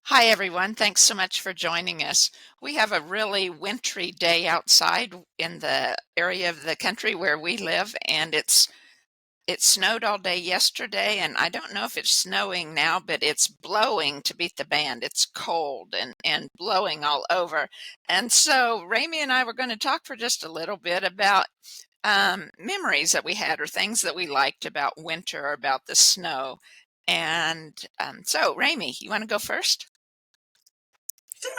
Hi, everyone. Thanks so much for joining us. We have a really wintry day outside in the area of the country where we live, and it snowed all day yesterday, and I don't know if it's snowing now, but it's blowing to beat the band. It's cold and blowing all over. And so Ramie and I were going to talk for just a little bit about memories that we had or things that we liked about winter or about the snow. And so, Ramie, you want to go first?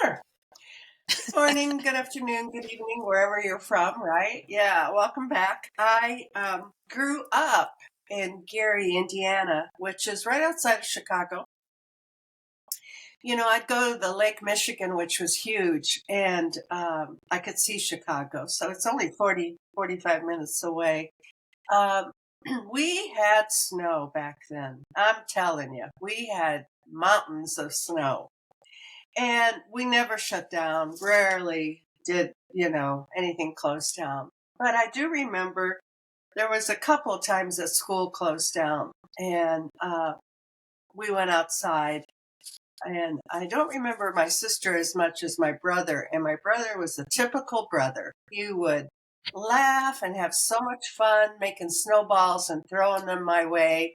Sure. Good morning, good afternoon, good evening, wherever you're from, right? Yeah, welcome back. I grew up in Gary, Indiana, which is right outside of Chicago. You know, I'd go to the Lake Michigan, which was huge, and I could see Chicago. So it's only 45 minutes away. Um, we had snow back then. I'm telling you, we had mountains of snow. And we never shut down, rarely did, anything close down. But I do remember there was a couple of times that school closed down and we went outside. And I don't remember my sister as much as my brother. And my brother was a typical brother. He would laugh and have so much fun making snowballs and throwing them my way.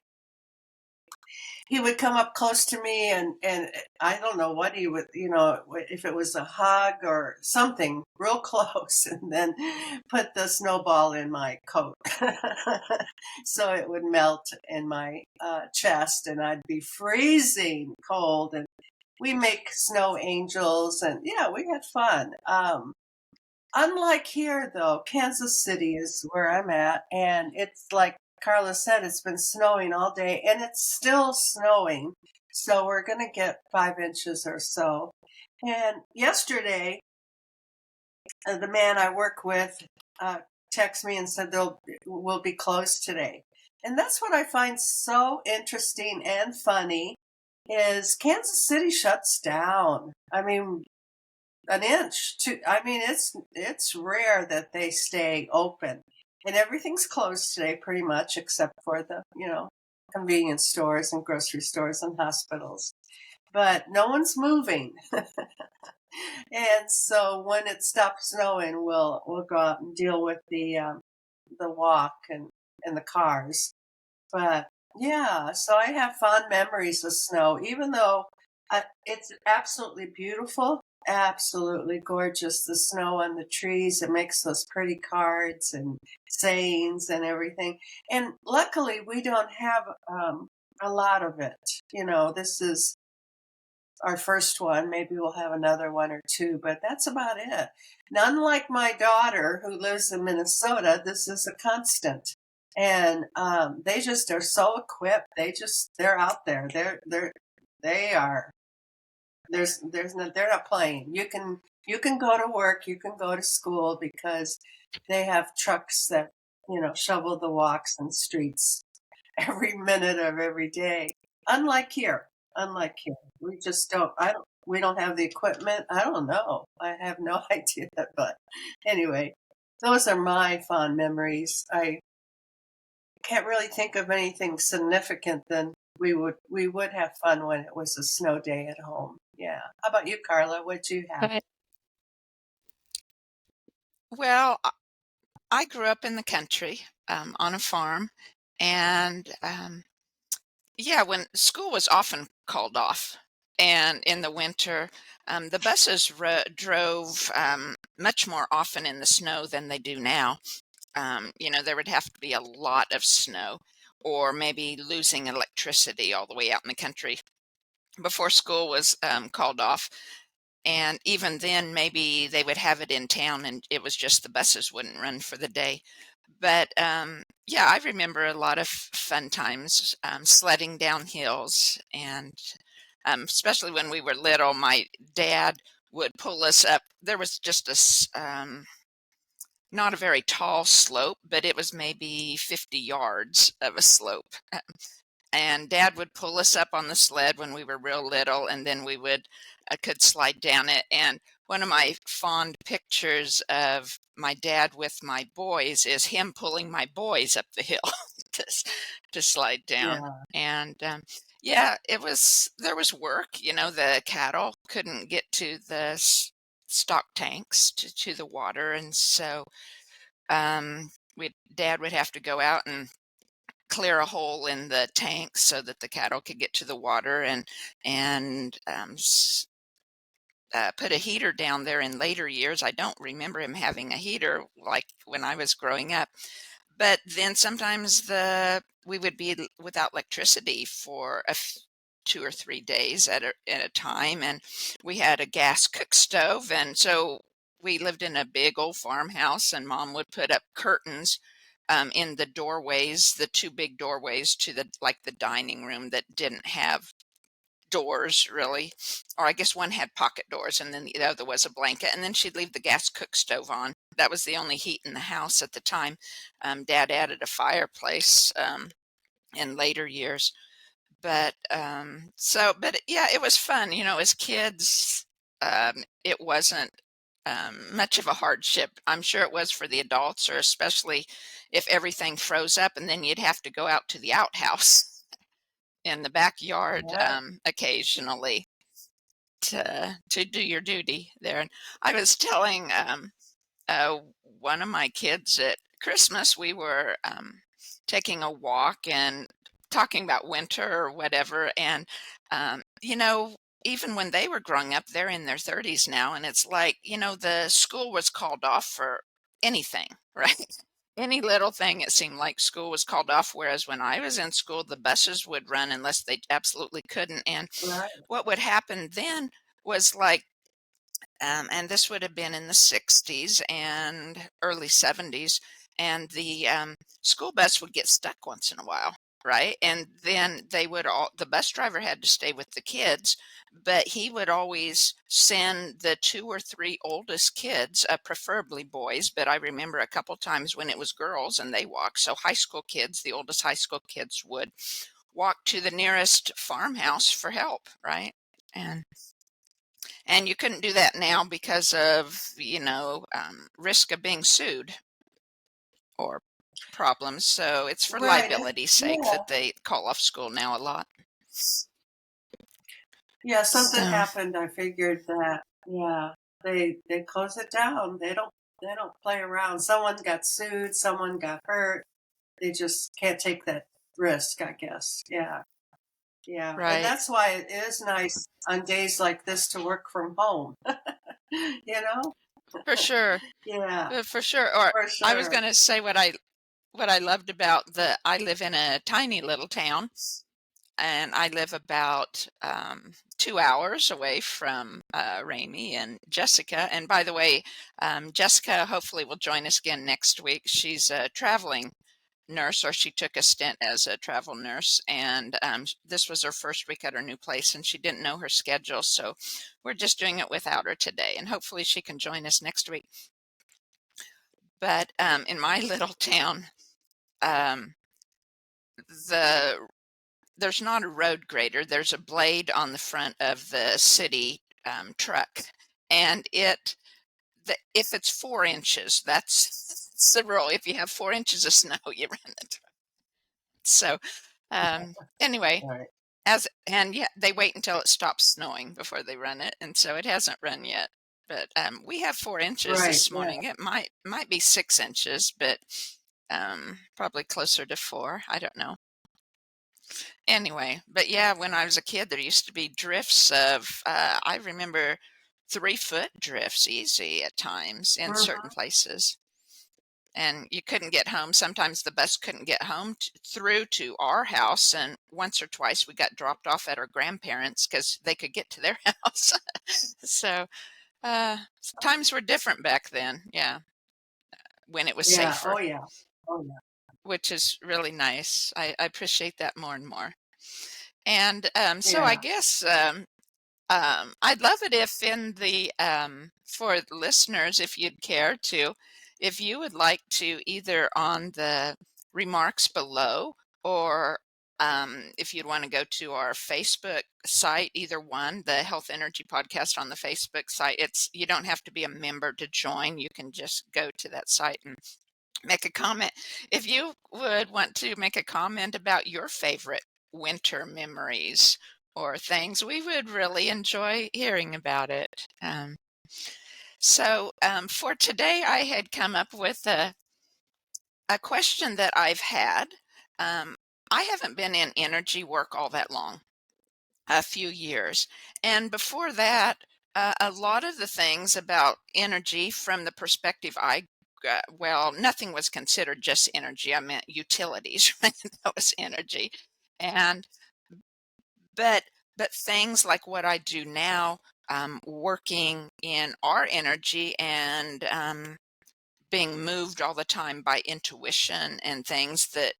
He would come up close to me and I don't know what he would, if it was a hug or something real close, and then put the snowball in my coat. So it would melt in my chest and I'd be freezing cold. And we make snow angels and yeah, we had fun. Unlike here though, Kansas City is where I'm at, and it's like Carla said, it's been snowing all day and it's still snowing. So we're going to get 5 inches or so. And yesterday, the man I work with texted me and said we'll be closed today. And that's what I find so interesting and funny is Kansas City shuts down. I mean, an inch to, I mean, it's rare that they stay open. And everything's closed today pretty much except for the, convenience stores and grocery stores and hospitals. But no one's moving. And so when it stops snowing, we'll go out and deal with the walk and the cars. But yeah, so I have fond memories of snow, even though it's absolutely beautiful, absolutely gorgeous. The snow on the trees, it makes those pretty cards and sayings and everything. And luckily, we don't have a lot of it. This is our first one. Maybe we'll have another one or two, but that's about it. And unlike my daughter who lives in Minnesota, this is a constant. And they just are so equipped. They're out there. They are. They're not playing. You can go to work. You can go to school because they have trucks that shovel the walks and streets every minute of every day. Unlike here, we just don't. We don't have the equipment. I don't know. I have no idea. But anyway, those are my fond memories. I can't really think of anything significant than we would have fun when it was a snow day at home. Yeah. How about you, Carla? What'd you have? Right. Well, I grew up in the country on a farm, and yeah, when school was often called off, and in the winter, the buses drove much more often in the snow than they do now. There would have to be a lot of snow, or maybe losing electricity all the way out in the country before school was called off. And even then, maybe they would have it in town and it was just the buses wouldn't run for the day. But yeah, I remember a lot of fun times sledding down hills, and especially when we were little, my dad would pull us up. There was just not a very tall slope, but it was maybe 50 yards of a slope. And dad would pull us up on the sled when we were real little, and then we would could slide down it. And one of my fond pictures of my dad with my boys is him pulling my boys up the hill to, to slide down. Yeah. And yeah, there was work. The cattle couldn't get to the stock tanks to the water, and so dad would have to go out and clear a hole in the tank so that the cattle could get to the water, and put a heater down there in later years. I don't remember him having a heater like when I was growing up. But then sometimes we would be without electricity for 2 or 3 days at a time, and we had a gas cook stove, and so we lived in a big old farmhouse, and Mom would put up curtains in the doorways, the two big doorways to the dining room that didn't have doors really, or I guess one had pocket doors and then the other was a blanket, and then she'd leave the gas cook stove on. That was the only heat in the house at the time. Dad added a fireplace in later years, but yeah, it was fun. As kids, it wasn't much of a hardship. I'm sure it was for the adults, or especially if everything froze up and then you'd have to go out to the outhouse in the backyard Right. occasionally to do your duty there. And I was telling uh, one of my kids at Christmas, we were taking a walk and talking about winter or whatever. And, even when they were growing up, they're in their 30s now. And it's like, the school was called off for anything, right? Any little thing, it seemed like school was called off. Whereas when I was in school, the buses would run unless they absolutely couldn't. And Right. what would happen then was like, and this would have been in the 60s and early 70s, and the school bus would get stuck once in a while, right? And then the bus driver had to stay with the kids, but he would always send the 2 or 3 oldest kids, preferably boys, but I remember a couple times when it was girls and they walked. So high school kids, the oldest high school kids would walk to the nearest farmhouse for help, right? And you couldn't do that now because of, risk of being sued or problems. So it's for Right. liability's sake Yeah. that they call off school now a lot. Yeah. Something So, happened. I figured that. Yeah. They close it down. They don't play around. Someone got sued. Someone got hurt. They just can't take that risk, I guess. Yeah. Yeah. And right. that's why it is nice on days like this to work from home. You know? For sure. Yeah. For sure. Or For I was sure. going to say what I loved about I live in a tiny little town, and I live about 2 hours away from Ramie and Jessica. And by the way, Jessica hopefully will join us again next week. She's a traveling nurse, or she took a stint as a travel nurse, and this was her first week at her new place, and she didn't know her schedule, so we're just doing it without her today, and hopefully she can join us next week. But in my little town, um, the there's not a road grader. There's a blade on the front of the city truck, and if it's 4 inches, that's the rule. If you have 4 inches of snow, you run the truck. So anyway, Right. yeah, they wait until it stops snowing before they run it, and so it hasn't run yet. But we have 4 inches Right. this Yeah. morning. It might be 6 inches, but probably closer to 4. I don't know. Anyway, but yeah, when I was a kid, there used to be drifts of, I remember 3-foot drifts easy at times in certain Mhm. places. and you couldn't get home. Sometimes the bus couldn't get home through to our house, and once or twice we got dropped off at our grandparents because they could get to their house. So uh, times were different back then, yeah, when it was Yeah. safer, Oh, yeah. Oh, yeah. which is really nice. I appreciate that more and more. And so I Yeah. guess I'd love it if in the for the listeners, if you'd care to, if you would like to either on the remarks below or if you'd want to go to our Facebook site, either one, the Health Energy Podcast on the Facebook site. You don't have to be a member to join. You can just go to that site and make a comment. If you would want to make a comment about your favorite winter memories or things, we would really enjoy hearing about it. For today, I had come up with a question that I've had. I haven't been in energy work all that long, a few years. And before that, a lot of the things about energy from the perspective well, nothing was considered just energy. I meant utilities, right? That was energy. And but things like what I do now, working in our energy and being moved all the time by intuition and things that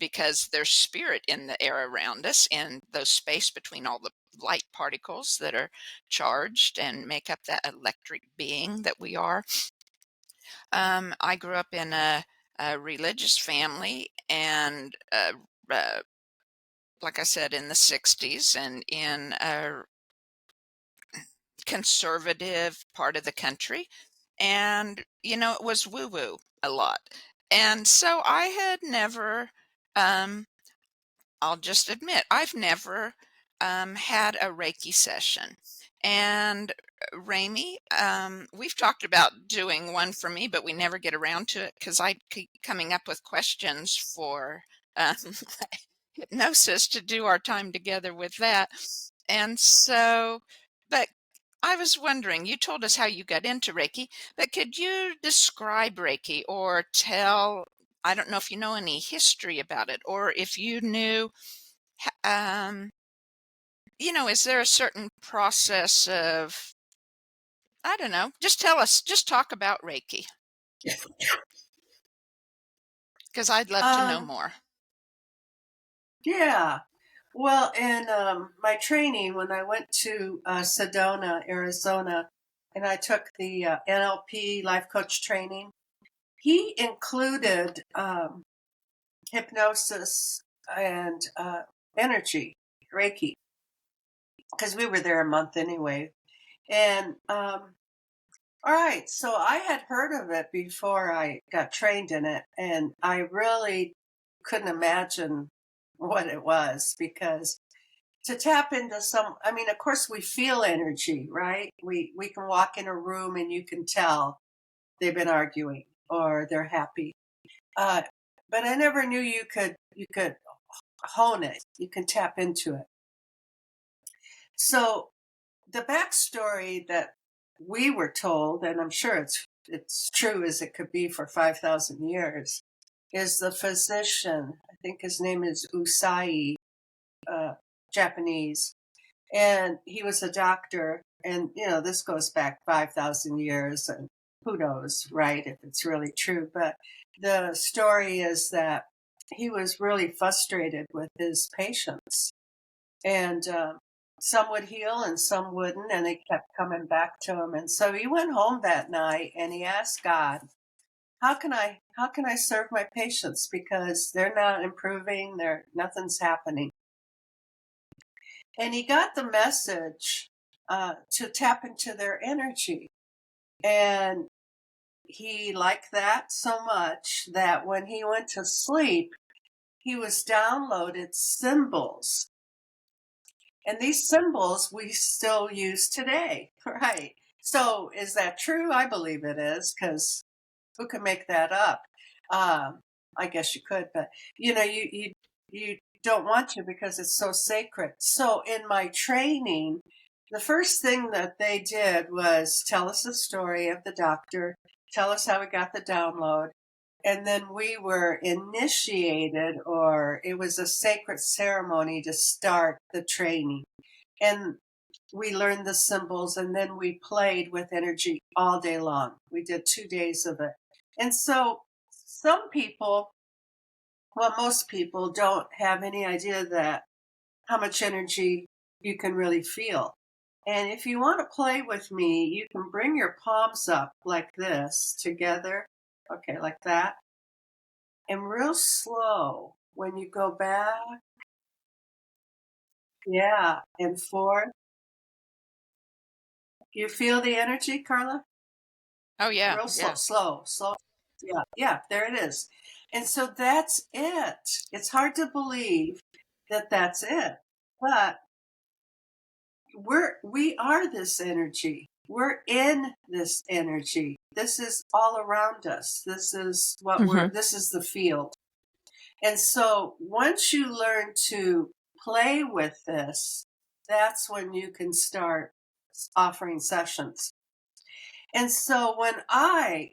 because there's spirit in the air around us and those space between all the light particles that are charged and make up that electric being that we are. I grew up in a religious family and like I said, in the 60s and in a conservative part of the country. And, it was woo woo a lot. And so I had never, um, I'll just admit, I've never had a Reiki session. And Ramie, we've talked about doing one for me, but we never get around to it because I keep coming up with questions for um, hypnosis to do our time together with that. And so, but I was wondering, you told us how you got into Reiki, but could you describe Reiki or tell, I don't know if you know any history about it or if you knew, um, is there a certain process of, I don't know, just tell us, just talk about Reiki because I'd love to know Um, more. yeah. Well, in my training, when I went to Sedona, Arizona, and I took the NLP life coach training, he included hypnosis and energy, Reiki, because we were there a month anyway. And all right, so I had heard of it before I got trained in it, and I really couldn't imagine what it was because to tap into I mean, of course we feel energy, right? We can walk in a room and you can tell they've been arguing or they're happy. Uh, but I never knew you could hone it. You can tap into it. So the backstory that we were told, and I'm sure it's true as it could be for 5,000 years, is the physician. I think his name is Usai, Japanese, and he was a doctor. And this goes back 5,000 years, and who knows, right? If it's really true, but the story is that he was really frustrated with his patients, and some would heal and some wouldn't, and they kept coming back to him. And so he went home that night and he asked God, how can I serve my patients because they're not improving, nothing's happening. And he got the message to tap into their energy. And he liked that so much that when he went to sleep, he was downloaded symbols. And these symbols we still use today, right? So is that true? I believe it is, because who can make that up? I guess you could, but you don't want to because it's so sacred. So in my training, the first thing that they did was tell us the story of the doctor, tell us how we got the download. And then we were initiated, or it was a sacred ceremony to start the training. And we learned the symbols, and then we played with energy all day long. We did 2 days of it. And so some people, well, most people don't have any idea that how much energy you can really feel. And if you want to play with me, you can bring your palms up like this together. Okay, like that. And real slow when you go back. Yeah, and forth. You feel the energy, Carla? Oh, yeah. Real slow, Yeah. slow. Yeah, there it is. And so that's it. It's hard to believe that that's it. But we are this energy. We're in this energy. This is all around us. This is this is the field. And so once you learn to play with this, that's when you can start offering sessions. And so when I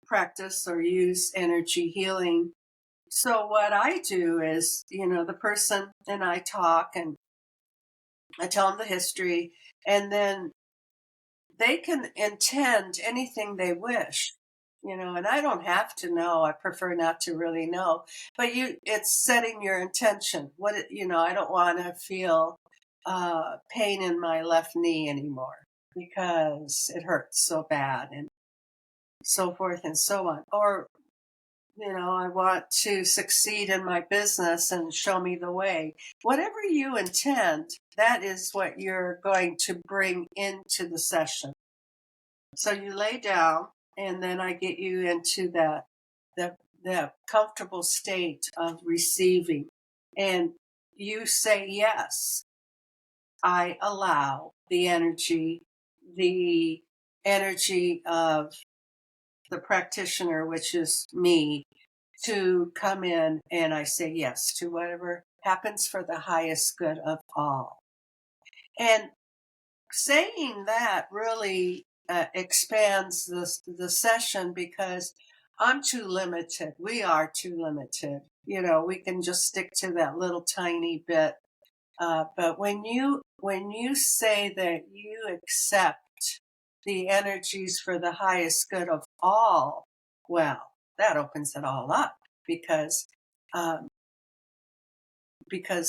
practice or use energy healing, so what I do is, the person and I talk, and I tell them the history, and then they can intend anything they wish, and I don't have to know. I prefer not to really know, but it's setting your intention. I don't want to feel pain in my left knee anymore because it hurts so bad, and so forth and so on. Or, I want to succeed in my business and show me the way. Whatever you intend, that is what you're going to bring into the session. So you lay down, and then I get you into the comfortable state of receiving. And you say, yes, I allow the energy of the practitioner, which is me, to come in, and I say yes to whatever happens for the highest good of all. And saying that really expands the session, because I'm too limited. We are too limited. We can just stick to that little tiny bit. But when you say that you accept the energies for the highest good of all, well, that opens it all up, because um,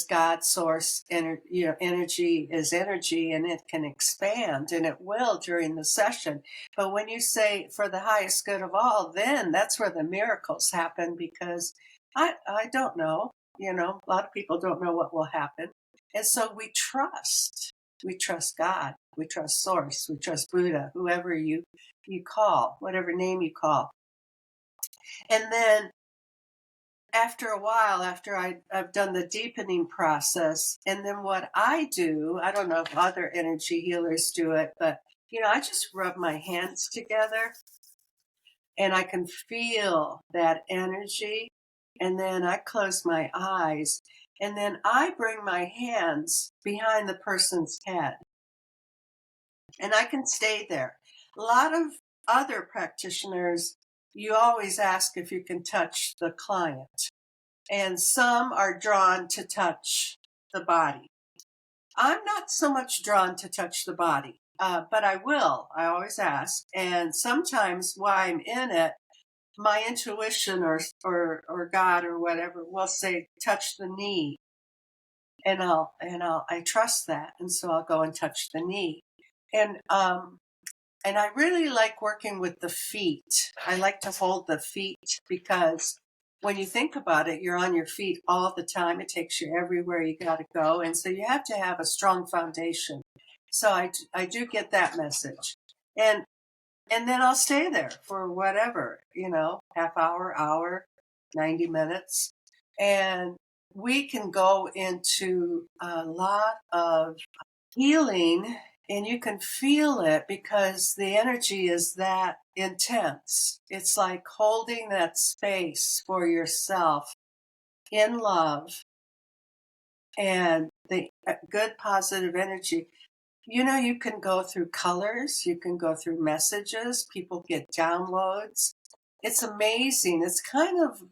God source energy is energy, and it can expand, and it will during the session. But when you say for the highest good of all, then that's where the miracles happen, because I don't know, a lot of people don't know what will happen. And so we trust God, we trust source, we trust Buddha, whoever you call, whatever name you call. And then after a while, after I've done the deepening process, and then what I do, I don't know if other energy healers do it, but I just rub my hands together, and I can feel that energy. And then I close my eyes, and then I bring my hands behind the person's head, and I can stay there. A lot of other practitioners, you always ask if you can touch the client. And some are drawn to touch the body. I'm not so much drawn to touch the body, but I will. I always ask. And sometimes while I'm in it, my intuition or God or whatever will say, touch the knee. And I trust that. And so I'll go and touch the knee. And I really like working with the feet. I like to hold the feet, because when you think about it, you're on your feet all the time. It takes you everywhere you got to go. And so you have to have a strong foundation. So I do get that message. And then I'll stay there for whatever, half hour, 90 minutes. And we can go into a lot of healing, and you can feel it because the energy is that intense. It's like holding that space for yourself in love, and the good positive energy. You can go through colors, you can go through messages, people get downloads. It's amazing. It's kind of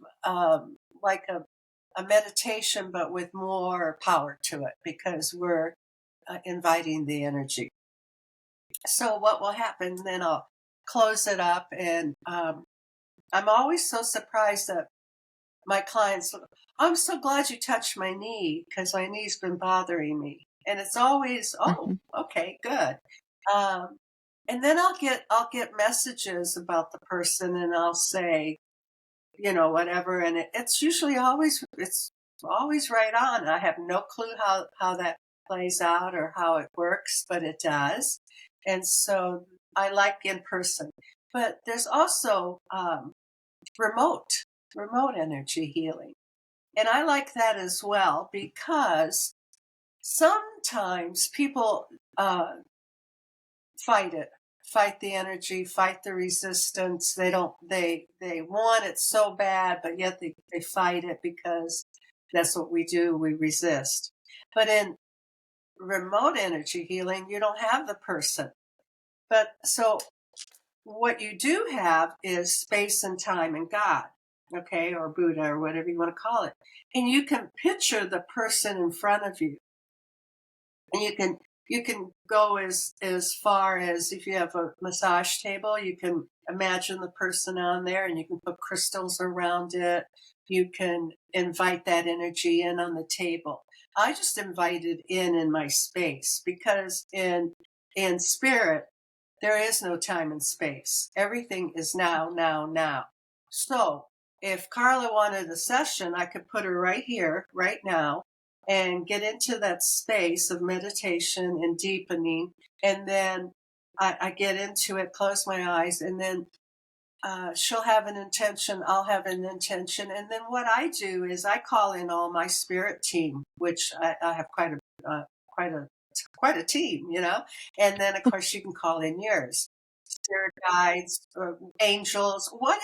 like a meditation, but with more power to it because we're inviting the energy. So, what will happen then? I'll close it up, and I'm always so surprised that my clients, I'm so glad you touched my knee because my knee's been bothering me. And it's always, oh, Mhm. okay, good. Um, and then I'll get messages about the person, and I'll say, whatever. And it's always right on. I have no clue how that plays out or how it works, but it does. And so I like in person. But there's also remote, remote energy healing. And I like that as well because sometimes people fight it, fight the energy, fight the resistance. They want it so bad, but yet they fight it because that's what we do. We resist. But in remote energy healing, you don't have the person. But so what you do have is space and time and God, okay, or Buddha or whatever you want to call it. And you can picture the person in front of you. And you can go as far as if you have a massage table, you can imagine the person on there and you can put crystals around it. You can invite that energy in on the table. I just invited in my space because in spirit there is no time and space. Everything is now, now, now. So if Carla wanted a session, I could put her right here, right now, and get into that space of meditation and deepening. And then I get into it, close my eyes, and then she'll have an intention, I'll have an intention. And then what I do is I call in all my spirit team, which I have quite a quite a team, And then of course you can call in yours, spirit guides, or angels, whatever,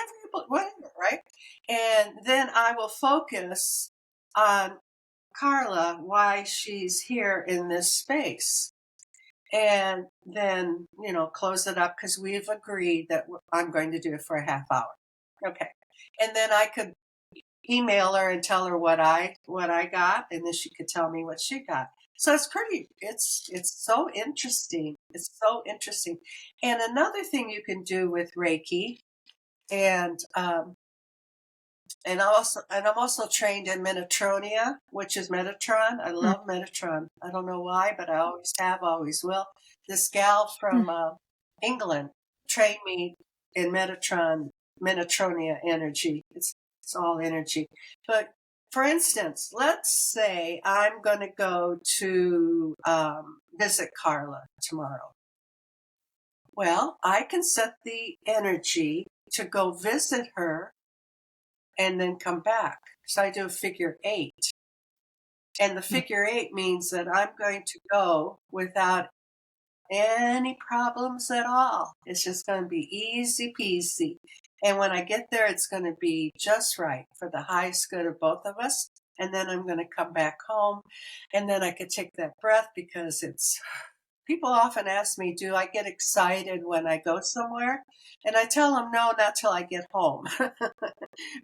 right? And then I will focus on Carla why she's here in this space. And then, close it up because we've agreed that I'm going to do it for a half hour. Okay. And then I could email her and tell her what I got, and then she could tell me what she got. So it's so interesting. It's so interesting. And another thing you can do with Reiki, and I'm also trained in Metatronia, which is Metatron. I love Metatron. I don't know why, but I always have, always will. This gal from England trained me in Metatronia energy. It's all energy. But for instance, let's say I'm going to go to visit Carla tomorrow. Well, I can set the energy to go visit her and then come back. So I do a figure 8. And the figure 8 means that I'm going to go without any problems at all. It's just going to be easy peasy. And when I get there, it's going to be just right for the highest good of both of us. And then I'm going to come back home. And then I could take that breath because people often ask me, do I get excited when I go somewhere? And I tell them, no, not till I get home.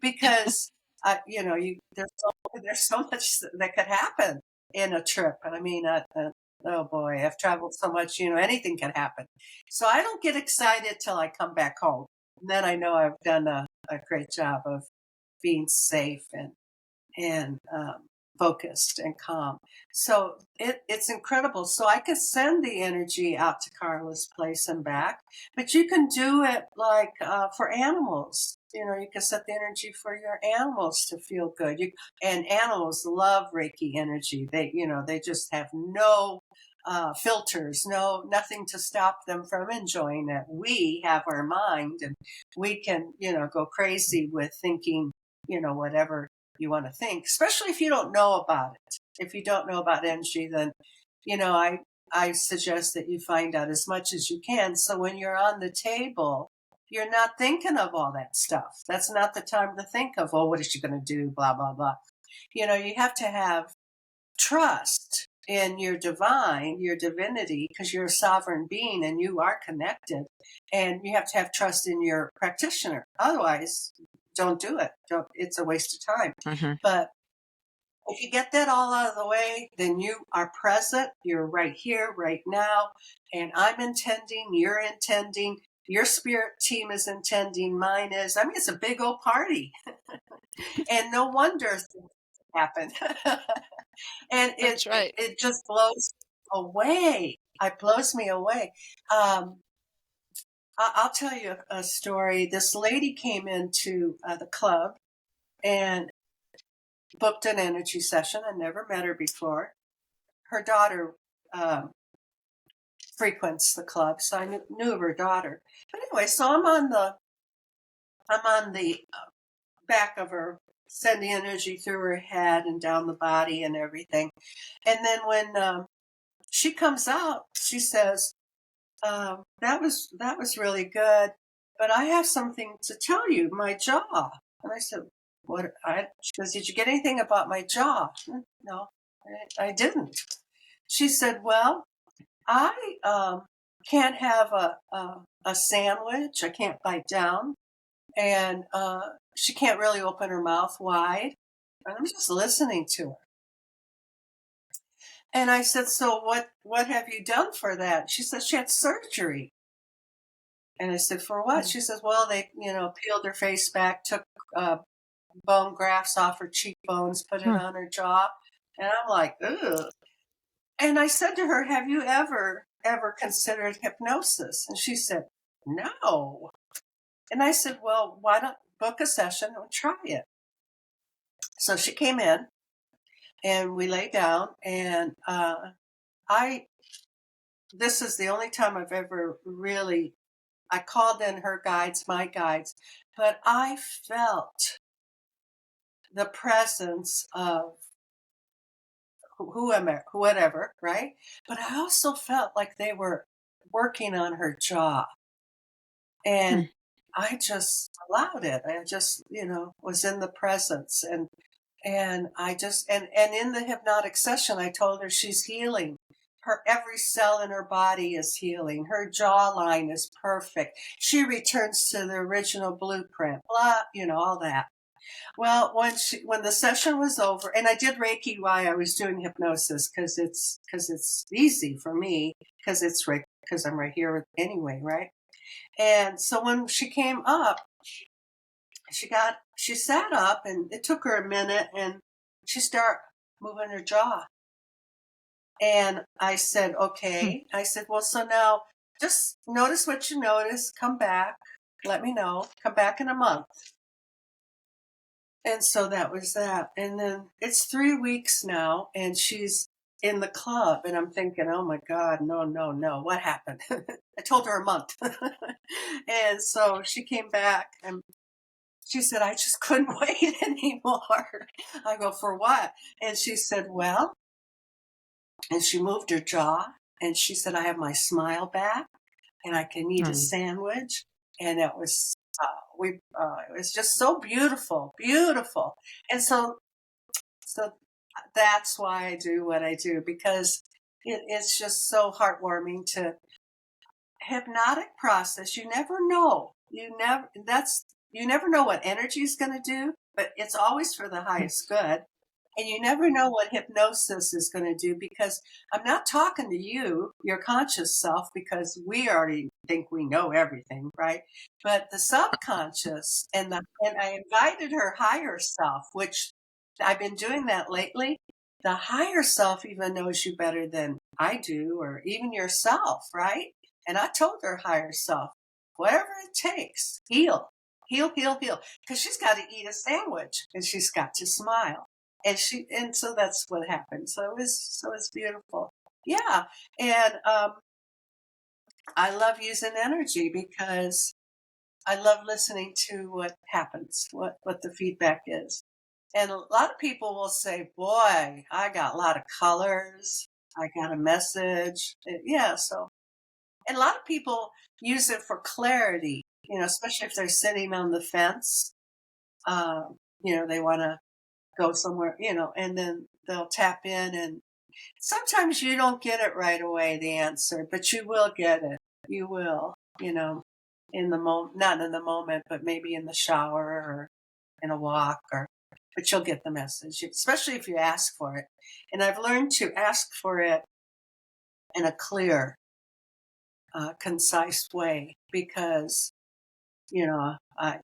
Because there's so much that could happen in a trip. I mean, oh boy, I've traveled so much. Anything can happen. So I don't get excited till I come back home. And then I know I've done a great job of being safe and focused and calm. So it's incredible. So I could send the energy out to Carla's place and back, but you can do it like for animals. You can set the energy for your animals to feel good. And animals love Reiki energy. They just have no filters, nothing to stop them from enjoying it. We have our mind, and we can, go crazy with thinking, whatever you want to think, especially if you don't know about it. If you don't know about energy, then, I suggest that you find out as much as you can. So when you're on the table, you're not thinking of all that stuff. That's not the time to think of, oh, what is she going to do? Blah, blah, blah. You have to have trust in your divine, your divinity, because you're a sovereign being and you are connected. And you have to have trust in your practitioner. Otherwise, don't do it. Don't, it's a waste of time. Mm-hmm. But if you get that all out of the way, then you are present. You're right here, right now. And I'm intending, you're intending, your spirit team is intending, mine is. I mean, it's a big old party. And no wonder things happen. And That's right. it just blows away. It blows me away. I'll tell you a story. This lady came into the club and booked an energy session. I never met her before. Her daughter frequents the club, so I knew of her daughter. But anyway, so I'm on the back of her, sending energy through her head and down the body and everything. And then when she comes out, she says, that was really good, but I have something to tell you, my jaw. And I said, what? She goes, did you get anything about my jaw? No, I didn't. She said, well, I can't have a sandwich. I can't bite down. And she can't really open her mouth wide. And I'm just listening to her. And I said, so what have you done for that? She said she had surgery. And I said, for what? She says, well, they, peeled her face back, took bone grafts off her cheekbones, put it on her jaw. And I'm like, ugh. And I said to her, have you ever considered hypnosis? And she said, no. And I said, well, why not book a session and try it? So she came in and we lay down, and this is the only time I've ever really, I called in her guides, my guides, but I felt the presence of whatever, right? But I also felt like they were working on her jaw. And I just allowed it. I just, was in the presence. And I just, and in the hypnotic session, I told her she's healing. Her every cell in her body is healing. Her jawline is perfect. She returns to the original blueprint, blah, all that. Well, when the session was over, and I did Reiki while I was doing hypnosis because it's easy for me because I'm right here anyway, right? And so when she came up, she sat up, and it took her a minute, and she started moving her jaw. And I said, okay. I said, well, so now just notice what you notice. Come back. Let me know. Come back in a month. And so that was that. And then it's 3 weeks now, and she's in the club, and I'm thinking, oh my God, no. What happened? I told her a month. And so she came back, and she said, I just couldn't wait anymore. I go, for what? And she said, well, and she moved her jaw, and she said, I have my smile back, and I can eat a sandwich. And it was, it was just so beautiful. And so that's why I do what I do, because it's just so heartwarming to hypnotic process. You never know. You never know what energy is going to do, but it's always for the highest good. And you never know what hypnosis is going to do, because I'm not talking to you, your conscious self, because we already think we know everything, right? But the subconscious and I invited her higher self, which I've been doing that lately. The higher self even knows you better than I do, or even yourself, right? And I told her higher self, whatever it takes, heal, because she's got to eat a sandwich and she's got to smile. And so that's what happened. So it's beautiful. Yeah. And I love using energy because I love listening to what happens, what the feedback is. And a lot of people will say, boy, I got a lot of colors. I got a message. Yeah. So, and a lot of people use it for clarity, especially if they're sitting on the fence. They want to go somewhere, and then they'll tap in and Sometimes you don't get it right away, the answer, but you will get it. You will, in the moment, not in the moment, but maybe in the shower or in a walk, but you'll get the message, especially if you ask for it. And I've learned to ask for it in a clear, concise way because, I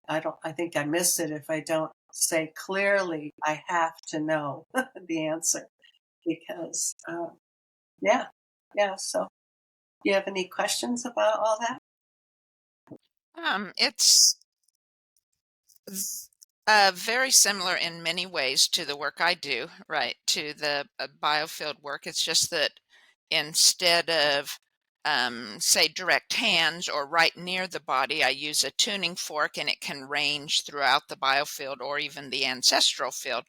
think I miss it if I don't say clearly, I have to know the answer because, yeah, yeah. So, do you have any questions about all that? It's very similar in many ways to the work I do, right? To the biofield work. It's just that instead of, say, direct hands or right near the body, I use a tuning fork and it can range throughout the biofield or even the ancestral field.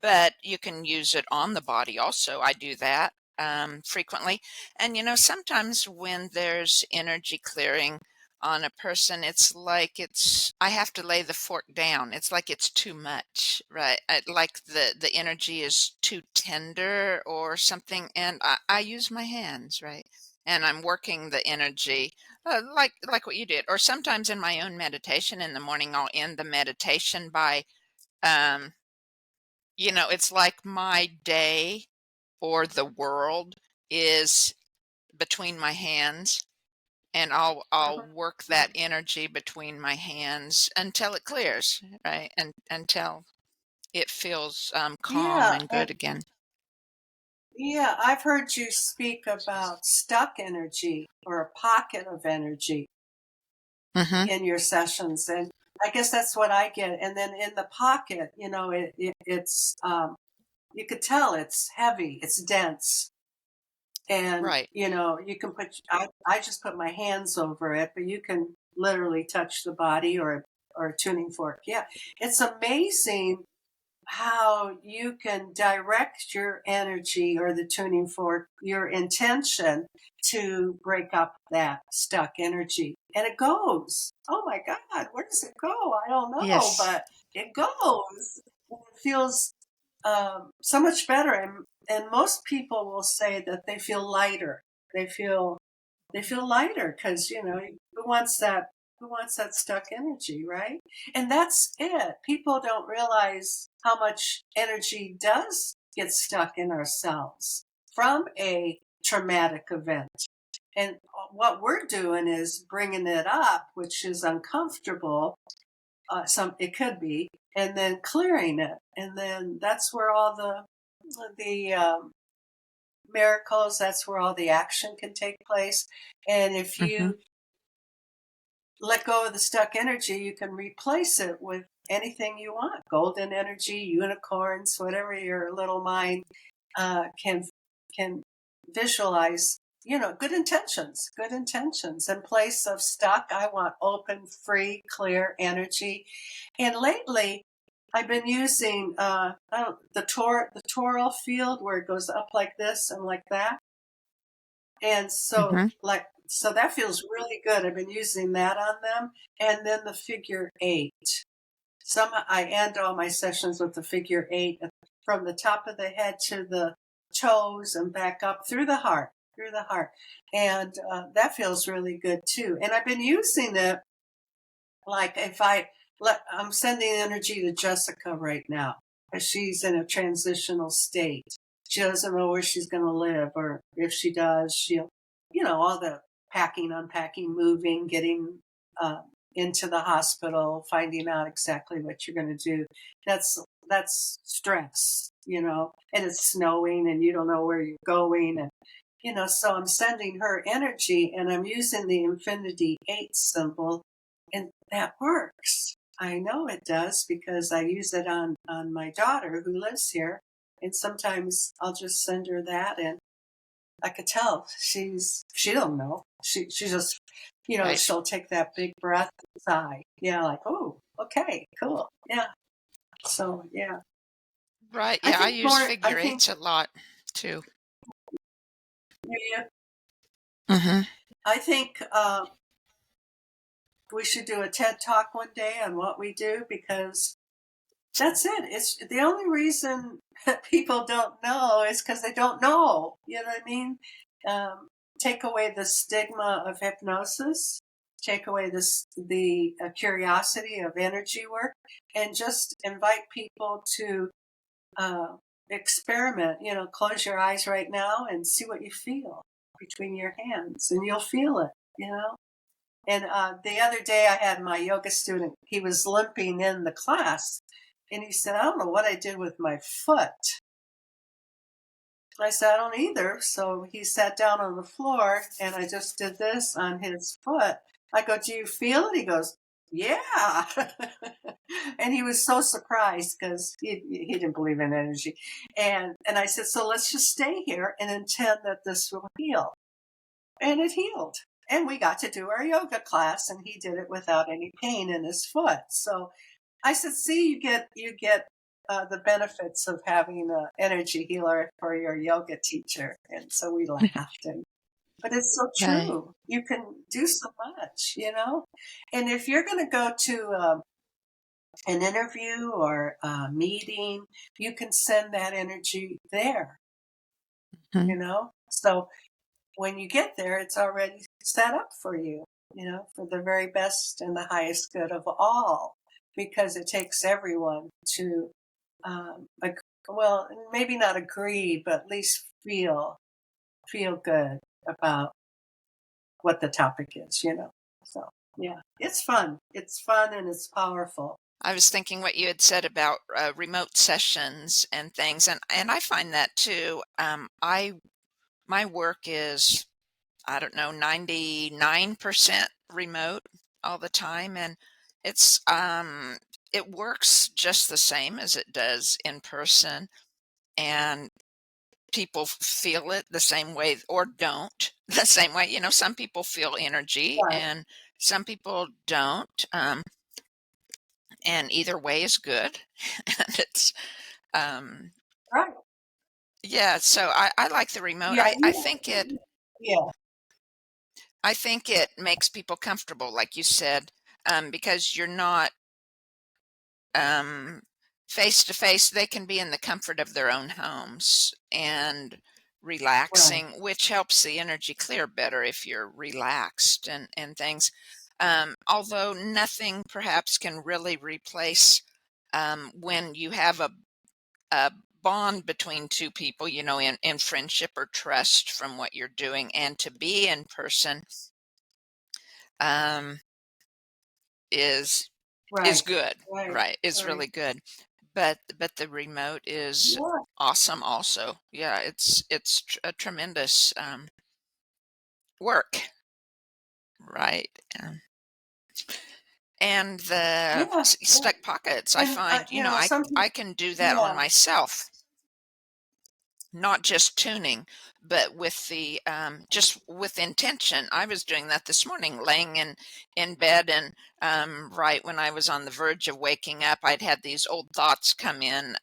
But you can use it on the body also. I do that frequently. And, sometimes when there's energy clearing on a person, it's like I have to lay the fork down. It's like it's too much, right? Like the energy is too tender or something. And I use my hands, right? And I'm working the energy, like what you did. Or sometimes in my own meditation in the morning, I'll end the meditation by, um, it's like my day or the world is between my hands, and I'll Mhm. work that energy between my hands until it clears, right? And until it feels calm Yeah, and and good again. yeah, I've heard you speak about stuck energy or a pocket of energy Mm-hmm. in your sessions, and I guess that's what I get. And then in the pocket, it's you could tell it's heavy, it's dense, and Right. you can I just put my hands over it, but you can literally touch the body or a tuning fork. Yeah, it's amazing how you can direct your energy or the tuning fork, your intention to break up that stuck energy. And it goes. Oh my God, where does it go? I don't know, Yes. but it goes. It feels so much better. And most people will say that they feel lighter. They feel they feel lighter because who wants that stuck energy, right? And that's it. People don't realize how much energy does get stuck in ourselves from a traumatic event. And what we're doing is bringing it up, which is uncomfortable. Some it could be, and then clearing it, and then that's where all the miracles. That's where all the action can take place. And if Mm-hmm. you let go of the stuck energy, you can replace it with anything you want. Golden energy, unicorns, whatever your little mind can visualize. Good intentions. In place of stuck, I want open, free, clear energy. And lately, I've been using the toral field where it goes up like this and like that. And so, Mm-hmm. so that feels really good. I've been using that on them. And then the figure eight. I end all my sessions with the figure eight from the top of the head to the toes and back up through the heart. And that feels really good too. And I've been using it like if I'm sending energy to Jessica right now because she's in a transitional state. She doesn't know where she's going to live, or if she does, she'll, all the packing, unpacking, moving, getting uh, into the hospital, finding out exactly what you're going to do. That's stress, and it's snowing and you don't know where you're going. And, so I'm sending her energy and I'm using the Infinity 8 symbol, and that works. I know it does because I use it on my daughter who lives here. And sometimes I'll just send her that, and I could tell she don't know. She just Right. she'll take that big breath and sigh. Yeah, like, oh, okay, cool. Yeah. So yeah. Right. I Yeah, I think use more I figure think eights a lot too. yeah, Mm-hmm. I think we should do a TED talk one day on what we do because That's it. It's the only reason people don't know is because they don't know. You know what I mean? Um, take away the stigma of hypnosis, take away the curiosity of energy work, and just invite people to uh, experiment. You know, close your eyes right now and see what you feel between your hands, and you'll feel it. You know. And the other day I had my yoga student, he was limping in the class, and he said, I don't know what I did with my foot. I said, I don't either. So he sat down on the floor, and I just did this on his foot. I go, do you feel it? He goes, yeah. And he was so surprised because he didn't believe in energy. And I said, so let's just stay here and intend that this will heal. And it healed. And we got to do our yoga class, and he did it without any pain in his foot. So I said, see, you get the benefits of having an energy healer for your yoga teacher. And so we laughed. But it's so Right. true. You can do so much, you know? And if you're going to go to an interview or a meeting, you can send that energy there, you Mhm. know? So when you get there, it's already set up for you, you know, for the very best and the highest good of all, because it takes everyone to, well, maybe not agree, but at least feel good about what the topic is, you know. So yeah, it's fun. It's fun and it's powerful. I was thinking what you had said about remote sessions and things, and I find that too. I my work is, I don't know, 99% remote all the time, and it's it works just the same as it does in person, and people feel it the same way or don't the same way. You know, some people feel energy Right, and some people don't. And either way is good. And it's um right. yeah, so I like the remote. Yeah, yeah, I think it makes people comfortable, like you said, because you're not um, face to face. They can be in the comfort of their own homes and right, relaxing, which helps the energy clear better if you're relaxed and things. Although nothing perhaps can really replace when you have a bond between two people, you know, in friendship or trust from what you're doing, and to be in person um, is is right, good, right, right? Is right. really good. But the remote is Yeah, awesome also. Yeah, a tremendous work, right? And the yeah, yeah. stuck pockets, I And find, you you know, know, some I people, can do that on yeah, myself, not just tuning, but with the just with intention. I was doing that this morning, laying in bed, and right when I was on the verge of waking up, I'd had these old thoughts come in,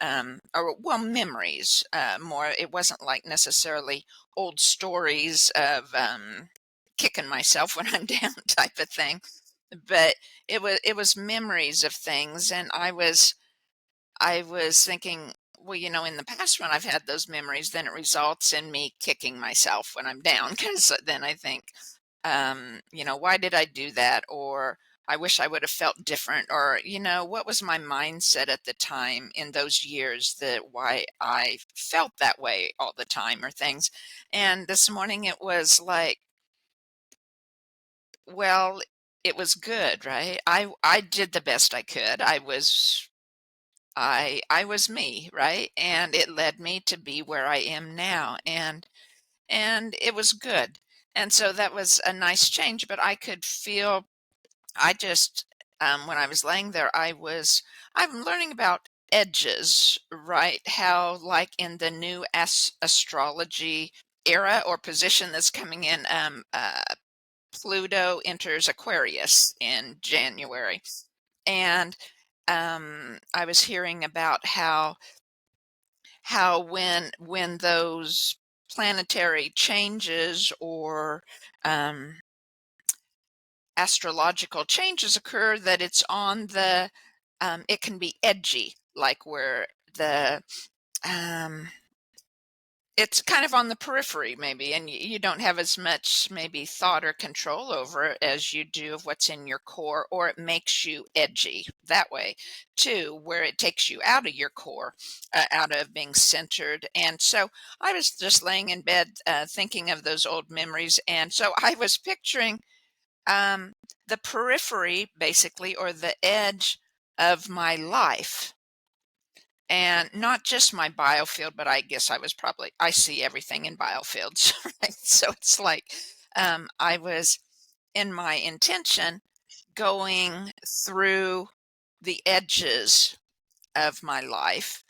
or well, memories. More, it wasn't like necessarily old stories of kicking myself when I'm down type of thing, but it was memories of things, and I was thinking, well, you know, in the past when I've had those memories, then it results in me kicking myself when I'm down because then I think, you know, why did I do that? Or I wish I would have felt different. Or, you know, what was my mindset at the time in those years that why I felt that way all the time or things. And this morning it was like, well, it was good, right? I did the best I could. I was me, right? And it led me to be where I am now, and it was good. And so that was a nice change, but I could feel I just when I was laying there, I'm learning about edges, right? How like in the new astrology era or position that's coming in, Pluto enters Aquarius in January. And I was hearing about how when those planetary changes or um, astrological changes occur, that it's on it can be edgy, like where the um, it's kind of on the periphery maybe, and you don't have as much maybe thought or control over it as you do of what's in your core, or it makes you edgy that way too, where it takes you out of your core, out of being centered. And so I was just laying in bed thinking of those old memories, and so I was picturing um, the periphery basically, or the edge of my life, and not just my biofield, but I guess I see everything in biofields, right? So it's like I was in my intention going through the edges of my life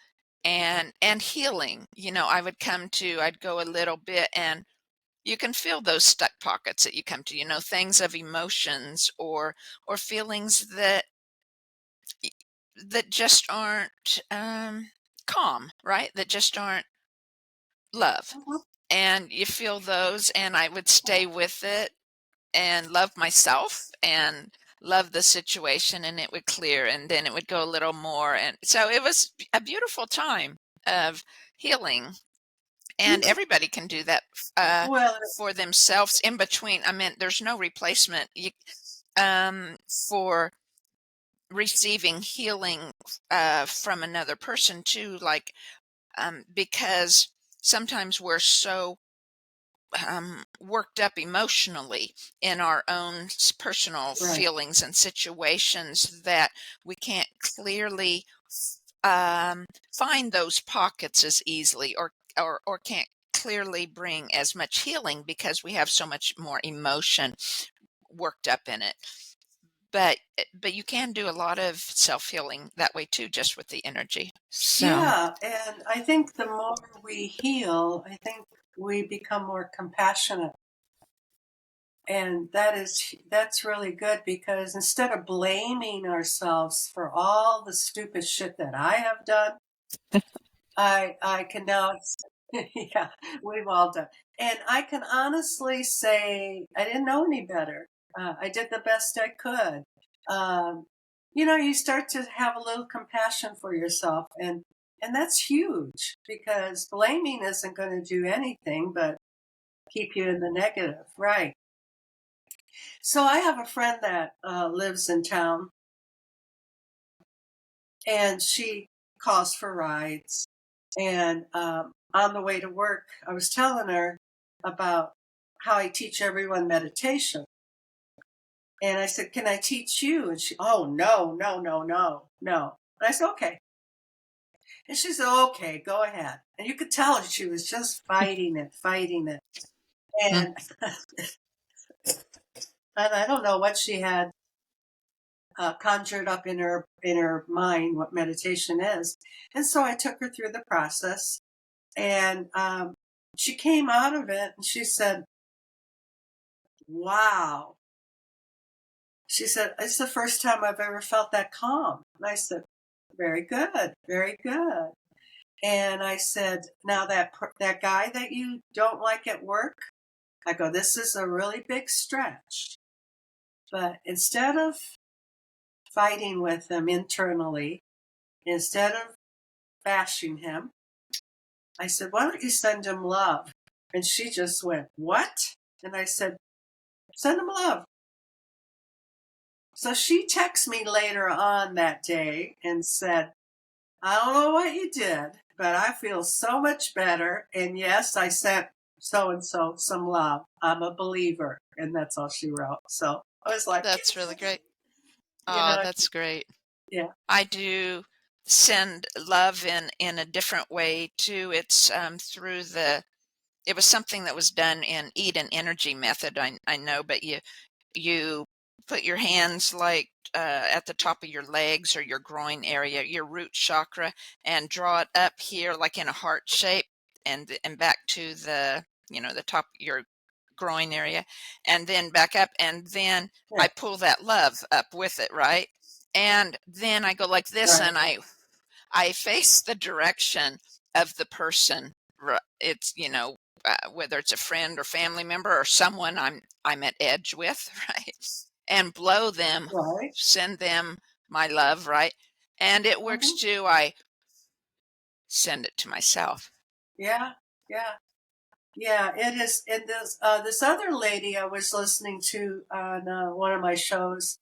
and healing. I'd go a little bit, and you can feel those stuck pockets that you come to, things of emotions or feelings that just aren't calm, right? That just aren't love. Mhm. And you feel those, and I would stay with it and love myself and love the situation, and it would clear, and then it would go a little more. And so it was a beautiful time of healing. And everybody can do that Well, for themselves in between. I mean, there's no replacement for receiving healing from another person too, like because sometimes we're so worked up emotionally in our own personal right. feelings and situations that we can't clearly find those pockets as easily, or can't clearly bring as much healing because we have so much more emotion worked up in it. But you can do a lot of self-healing that way too, just with the energy. So Yeah, and I think the more we heal, I think we become more compassionate. And that's really good, because instead of blaming ourselves for all the stupid shit that I have done, I can now, yeah, we've all done. And I can honestly say I didn't know any better. I did the best I could. Um, you start to have a little compassion for yourself, and that's huge, because blaming isn't going to do anything but keep you in the negative, right? So I have a friend that lives in town, and she calls for rides. And on the way to work, I was telling her about how I teach everyone meditation. And I said, "Can I teach you?" And she, "Oh, no, no, no, no, no." And I said, "Okay." And she said, "Okay, go ahead." And you could tell she was just fighting it, fighting it. mm, And, and I don't know what she had conjured up in her mind, what meditation is. And so I took her through the process, and she came out of it and she said, "Wow." She said, "It's the first time I've ever felt that calm." And I said, "Very good, very good." And I said, "Now that guy that you don't like at work," I go, "this is a really big stretch. But instead of fighting with him internally, instead of bashing him, I said, why don't you send him love?" And she just went, "What?" And I said, "Send him love." So she texted me later on that day and said, "I don't know what you did, but I feel so much better. And yes, I sent so and so some love. I'm a believer." And that's all she wrote. So I was like, that's really great. you Oh, know, that's great. yeah, I do send love in a different way too. It's through the it was something that was done in Eat and Energy method. I know, but you put your hands like at the top of your legs or your groin area, your root chakra, and draw it up here like in a heart shape, and back to the top of your groin area, and then back up, and then yeah, I pull that love up with it, right? And then I go like this, right, and I face the direction of the person. It's whether it's a friend or family member or someone I'm at edge with, right? And blow them, right, send them my love, right? and it works Mm-hmm. too. I send it to myself. Yeah, yeah, yeah. It is. And this other lady I was listening to on one of my shows,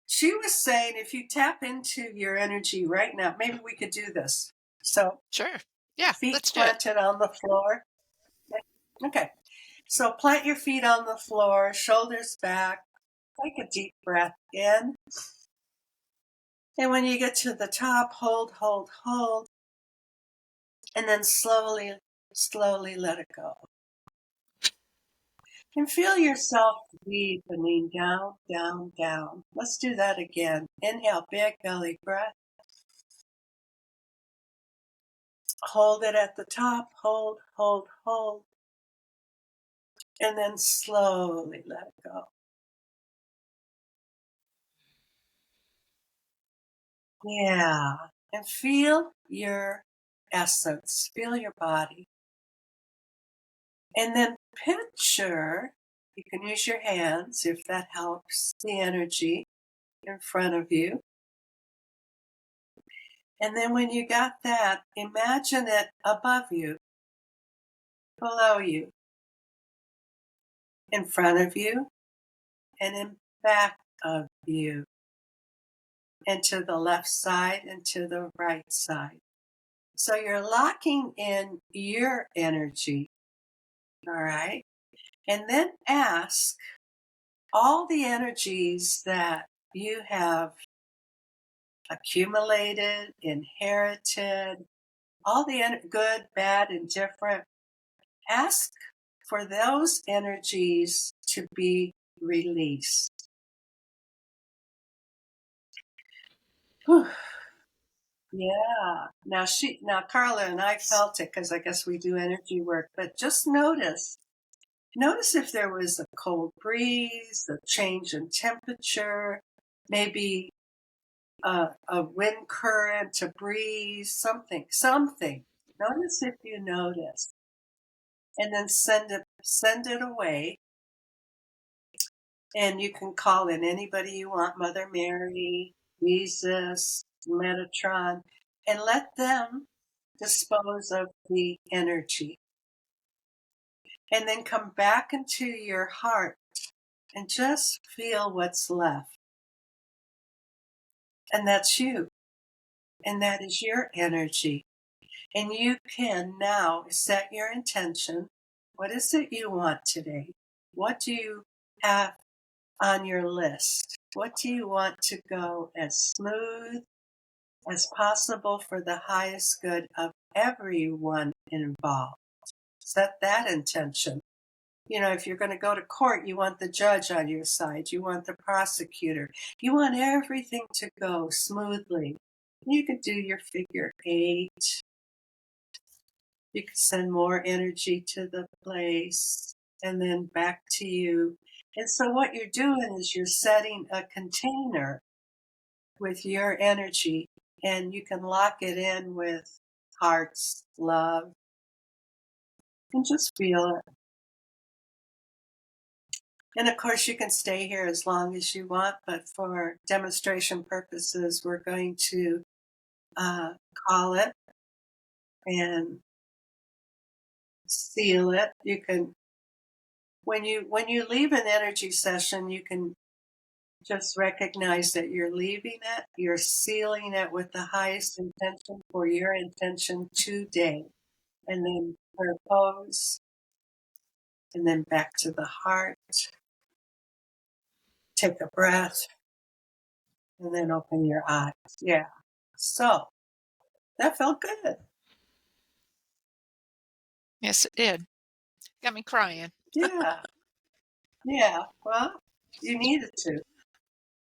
she was saying if you tap into your energy right now, maybe we could do this. So Sure. Yeah, feet let's do it. planted on the floor. Okay. So plant your feet on the floor, shoulders back. Take a deep breath in. And when you get to the top, hold, hold, hold. And then slowly, slowly let it go. And feel yourself deepening down, down, down. Let's do that again. Inhale, big belly breath. Hold it at the top. Hold, hold, hold. And then slowly let it go. Yeah. And feel your essence. Feel your body. And then picture, you can use your hands if that helps, the energy in front of you. And then when you got that, imagine it above you, below you, in front of you, and in back of you, and to the left side and to the right side. So you're locking in your energy, all right? And then ask all the energies that you have accumulated, inherited, all the good, bad, and different. Ask for those energies to be released. Whew. Yeah. Now Carla and I felt it because I guess we do energy work, but just notice if there was a cold breeze, a change in temperature, maybe a wind current, a breeze, something. Notice if you notice, and then send it away. And you can call in anybody you want, Mother Mary, Jesus, Metatron, and let them dispose of the energy. And then come back into your heart and just feel what's left. And that's you. And that is your energy. And you can now set your intention. What is it you want today? What do you have on your list? What do you want to go as smooth as possible for the highest good of everyone involved? Set that intention. You know, if you're going to go to court, you want the judge on your side, you want the prosecutor, you want everything to go smoothly. You could do your figure 8. You could send more energy to the place and then back to you. And so what you're doing is you're setting a container with your energy, and you can lock it in with hearts, love, and just feel it. And of course, you can stay here as long as you want, but for demonstration purposes, we're going to call it and seal it. You can, when you leave an energy session, you can just recognize that you're leaving it, you're sealing it with the highest intention for your intention today. And then propose, and then back to the heart. Take a breath, and then open your eyes. Yeah. So that felt good. Yes, it did. Got me crying. Yeah. Yeah. Well, you needed to.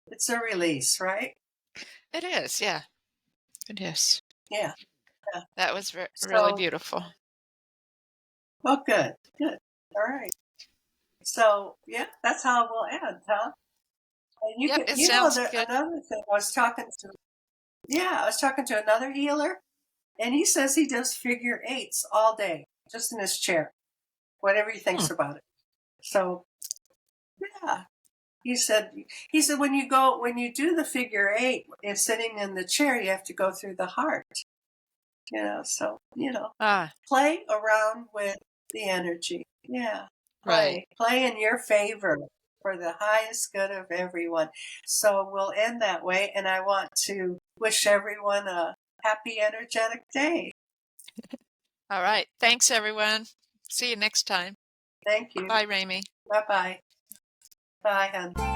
It's a release, right? It is, yeah. It is. Yeah. Yeah. That was really So, beautiful. well, good. Good. All right. So, yeah, that's how we'll end, huh? And you Yep, can, it sounds good. another thing, I was talking to another healer, and he says he does figure 8s all day, just in his chair, whatever he thinks about it. So, yeah. he said when you do the figure 8, if sitting in the chair, you have to go through the heart. So play around with the energy. Yeah, Right. play in your favor for the highest good of everyone. So we'll end that way, and I want to wish everyone a happy, energetic day. All right. Thanks, everyone. See you next time. Thank you. Bye, Ramie. Bye-bye. Bye, hon.